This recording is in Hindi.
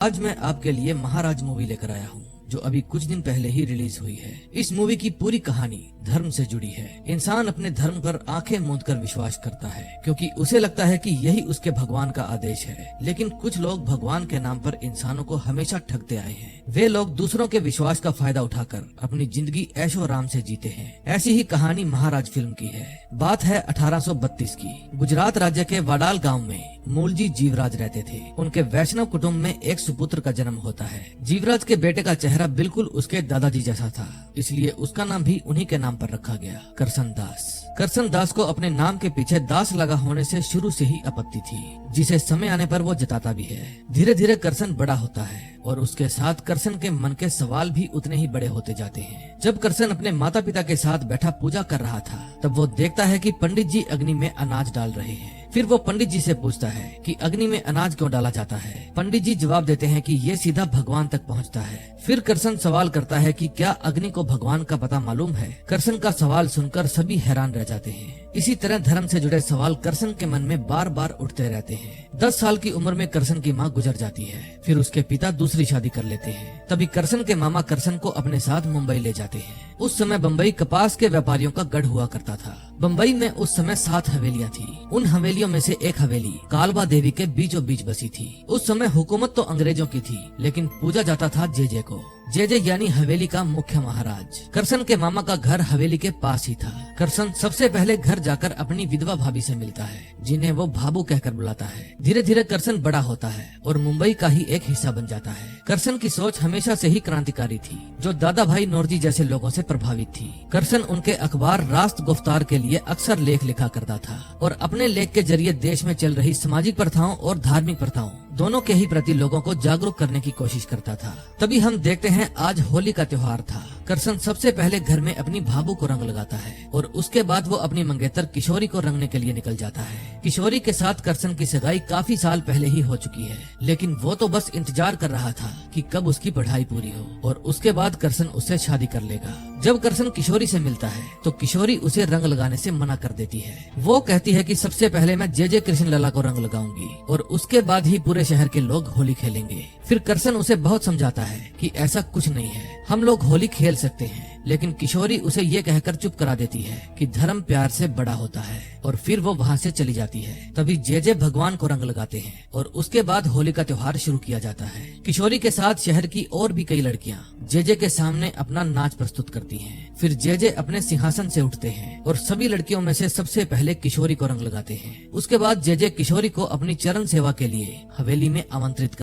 आज मैं आपके लिए महाराज मूवी लेकर आया हूँ जो अभी कुछ दिन पहले ही रिलीज हुई है। इस मूवी की पूरी कहानी धर्म से जुड़ी है। इंसान अपने धर्म पर आंखें मूंद कर विश्वास करता है क्योंकि उसे लगता है कि यही उसके भगवान का आदेश है। लेकिन कुछ लोग भगवान के नाम पर इंसानों को हमेशा ठगते आए हैं। वे लोग दूसरों के विश्वास का फायदा उठाकर अपनी जिंदगी ऐशो आराम से जीते हैं। ऐसी ही कहानी महाराज फिल्म की है। बात है 1832 की। गुजरात राज्य के वाडाल गाँव में मूलजी जीवराज रहते थे। उनके वैष्णव कुटुंब में एक सुपुत्र का जन्म होता है। जीवराज के बेटे का चेहरा बिल्कुल उसके दादाजी जैसा था, इसलिए उसका नाम भी उन्हीं के नाम पर रखा गया, करसन दास। करसन दास को अपने नाम के पीछे दास लगा होने से शुरू से ही आपत्ति थी, जिसे समय आने पर वो जताता भी है। धीरे धीरे करसन बड़ा होता है और उसके साथ करसन के मन के सवाल भी उतने ही बड़े होते जाते हैं। जब करसन अपने माता पिता के साथ बैठा पूजा कर रहा था, तब वो देखता है कि पंडित जी अग्नि में अनाज डाल रहे हैं। फिर वो पंडित जी से पूछता है कि अग्नि में अनाज क्यों डाला जाता है। पंडित जी जवाब देते हैं कि ये सीधा भगवान तक पहुंचता है। फिर करसन सवाल करता है कि क्या अग्नि को भगवान का पता मालूम है। करसन का सवाल सुनकर सभी हैरान रह जाते हैं। इसी तरह धर्म से जुड़े सवाल करसन के मन में बार बार उठते रहते हैं। 10 साल की उम्र में करसन की माँ गुजर जाती है। फिर उसके पिता दूसरी शादी कर लेते हैं। तभी करसन के मामा करसन को अपने साथ मुंबई ले जाते हैं। उस समय बम्बई कपास के व्यापारियों का गढ़ हुआ करता था। बम्बई में उस समय 7 हवेलियां थी। उन हवेलियों में से एक हवेली कालबा देवी के बीचों बीच बसी थी। उस समय हुकूमत तो अंग्रेजों की थी, लेकिन पूजा जाता था जेजे को। जेजे यानी हवेली का मुख्य महाराज। करसन के मामा का घर हवेली के पास ही था। करसन सबसे पहले घर जाकर अपनी विधवा भाभी से मिलता है, जिन्हें वो भाबू कहकर बुलाता है। धीरे धीरे करसन बड़ा होता है और मुंबई का ही एक हिस्सा बन जाता है। करसन की सोच हमेशा से ही क्रांतिकारी थी, जो दादा भाई नौरजी जैसे लोगों से प्रभावित थी। करसन उनके अखबार रास्त गुफ्तार के लिए अक्सर लेख लिखा करता था और अपने लेख के जरिए देश में चल रही सामाजिक प्रथाओं और धार्मिक प्रथाओं दोनों के ही प्रति लोगों को जागरूक करने की कोशिश करता था। तभी हम देखते हैं आज होली का त्योहार था। करसन सबसे पहले घर में अपनी भाबू को रंग लगाता है और उसके बाद वो अपनी मंगेतर किशोरी को रंगने के लिए निकल जाता है। किशोरी के साथ करसन की सगाई काफी साल पहले ही हो चुकी है, लेकिन वो तो बस इंतजार कर रहा था कि कब उसकी पढ़ाई पूरी हो और उसके बाद करसन उससे शादी कर लेगा। जब करसन किशोरी से मिलता है तो किशोरी उसे रंग लगाने से मना कर देती है। वो कहती है कि सबसे पहले मैं जे कृष्ण लला को रंग लगाऊंगी और उसके बाद ही पूरे शहर के लोग होली खेलेंगे। फिर करसन उसे बहुत समझाता है कि ऐसा कुछ नहीं है, हम लोग होली खेल सकते हैं। लेकिन किशोरी उसे ये कहकर चुप करा देती है कि धर्म प्यार से बड़ा होता है और फिर वो वहाँ से चली जाती है। तभी जे भगवान को रंग लगाते हैं और उसके बाद होली का त्योहार शुरू किया जाता है। किशोरी के साथ शहर की और भी कई लड़कियाँ जे के सामने अपना नाच प्रस्तुत करती हैं। फिर जे अपने सिंहासन से उठते हैं और सभी लड़कियों में से सबसे पहले किशोरी को रंग लगाते हैं। उसके बाद जे किशोरी को अपनी चरण सेवा के लिए हवेली में आमंत्रित